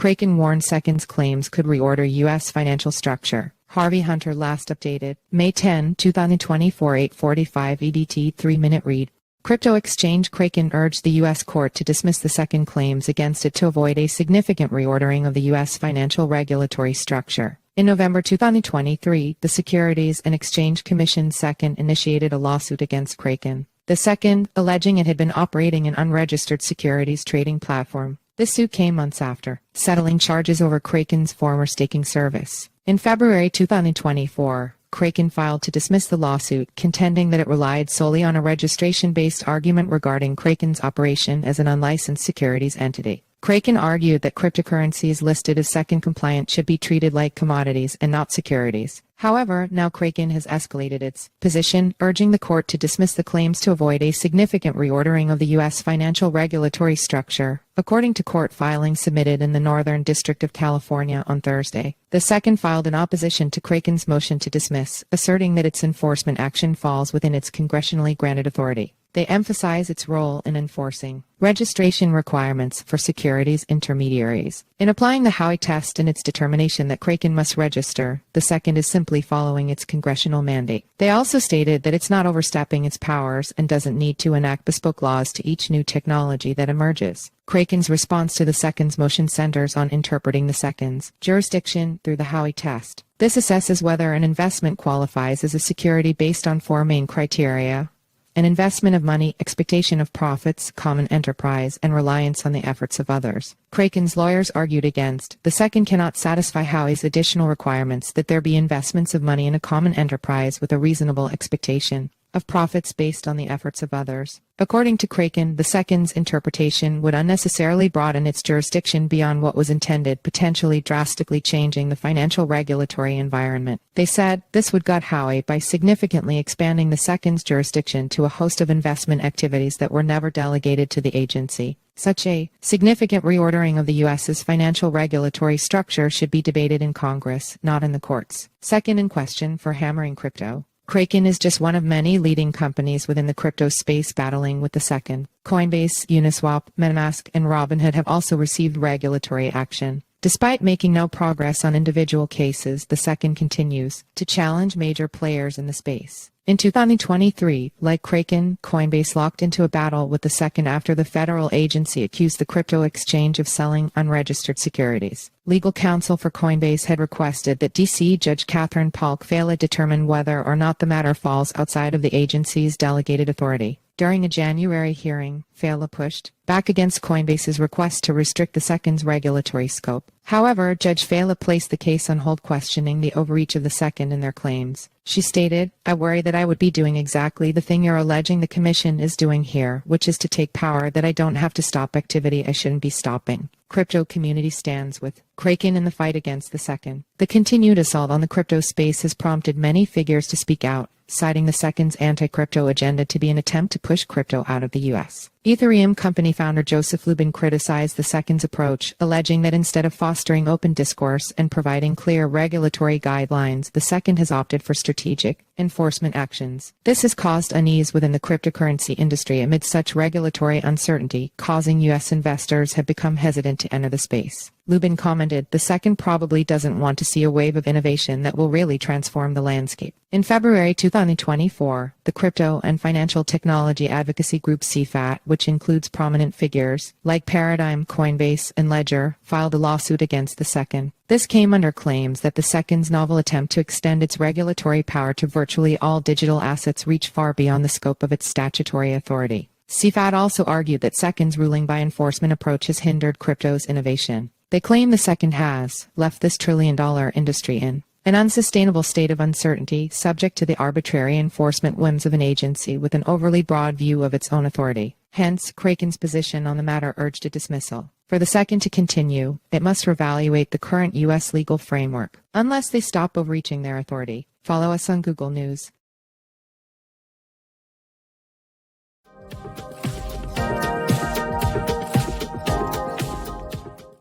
Kraken warned Second's claims could reorder U.S. financial structure. Harvey Hunter last updated, May 10, 2024, 8:45 EDT 3-minute read. Crypto exchange Kraken urged the U.S. court to dismiss the Second claims against it to avoid a significant reordering of the U.S. financial regulatory structure. In November 2023, the Securities and Exchange Commission Second initiated a lawsuit against Kraken. The Second, alleging it had been operating an unregistered securities trading platform. This suit came months after settling charges over Kraken's former staking service. In February 2024, Kraken filed to dismiss the lawsuit, contending that it relied solely on a registration-based argument regarding Kraken's operation as an unlicensed securities entity. Kraken argued that cryptocurrencies listed as Second compliant should be treated like commodities and not securities. However, now Kraken has escalated its position, urging the court to dismiss the claims to avoid a significant reordering of the U.S. financial regulatory structure, according to court filings submitted in the Northern District of California on Thursday. The Second filed in opposition to Kraken's motion to dismiss, asserting that its enforcement action falls within its congressionally granted authority. They emphasize its role in enforcing registration requirements for securities intermediaries. In applying the Howey test and its determination that Kraken must register, the Second is simply following its congressional mandate. They also stated that it's not overstepping its powers and doesn't need to enact bespoke laws to each new technology that emerges. Kraken's response to the Second's motion centers on interpreting the Second's jurisdiction through the Howey test. This assesses whether an investment qualifies as a security based on four main criteria: an investment of money, expectation of profits, common enterprise, and reliance on the efforts of others. Kraken's lawyers argued against. The Second cannot satisfy Howey's additional requirements that there be investments of money in a common enterprise with a reasonable expectation of profits based on the efforts of others. According to Kraken, the Second's interpretation would unnecessarily broaden its jurisdiction beyond what was intended, potentially drastically changing the financial regulatory environment. They said this would gut Howey by significantly expanding the Second's jurisdiction to a host of investment activities that were never delegated to the agency. Such a significant reordering of the U.S.'s financial regulatory structure should be debated in Congress, not in the courts. Second in question for hammering crypto. Kraken is just one of many leading companies within the crypto space battling with the Second. Coinbase, Uniswap, MetaMask, and Robinhood have also received regulatory action. Despite making no progress on individual cases, the Second continues to challenge major players in the space. In 2023, like Kraken, Coinbase locked into a battle with the Second after the federal agency accused the crypto exchange of selling unregistered securities. Legal counsel for Coinbase had requested that D.C. Judge Catherine Polk-Fala determine whether or not the matter falls outside of the agency's delegated authority. During a January hearing, Fala pushed back against Coinbase's request to restrict the Second's regulatory scope. However, Judge Fala placed the case on hold, questioning the overreach of the Second in their claims. She stated, "I worry that I would be doing exactly the thing you're alleging the Commission is doing here, which is to take power that I don't have to stop activity I shouldn't be stopping." Crypto community stands with Kraken in the fight against the Second. The continued assault on the crypto space has prompted many figures to speak out, citing the Second's anti-crypto agenda to be an attempt to push crypto out of the U.S. Ethereum company founder Joseph Lubin criticized the Second's approach, alleging that instead of fostering open discourse and providing clear regulatory guidelines, the Second has opted for strategic enforcement actions. This has caused unease within the cryptocurrency industry amid such regulatory uncertainty, causing U.S. investors have become hesitant to enter the space. Lubin commented, "The Second probably doesn't want to see a wave of innovation that will really transform the landscape." In February 2024, the crypto and financial technology advocacy group CFAT, which includes prominent figures like Paradigm, Coinbase, and Ledger, filed a lawsuit against the Second. This came under claims that the Second's novel attempt to extend its regulatory power to virtually all digital assets reached far beyond the scope of its statutory authority. CFAT also argued that Second's ruling by enforcement approach has hindered crypto's innovation. They claim the Second has left this trillion-dollar industry in an unsustainable state of uncertainty, subject to the arbitrary enforcement whims of an agency with an overly broad view of its own authority. Hence, Kraken's position on the matter urged a dismissal. For the Second to continue, it must reevaluate the current U.S. legal framework, unless they stop overreaching their authority. Follow us on Google News.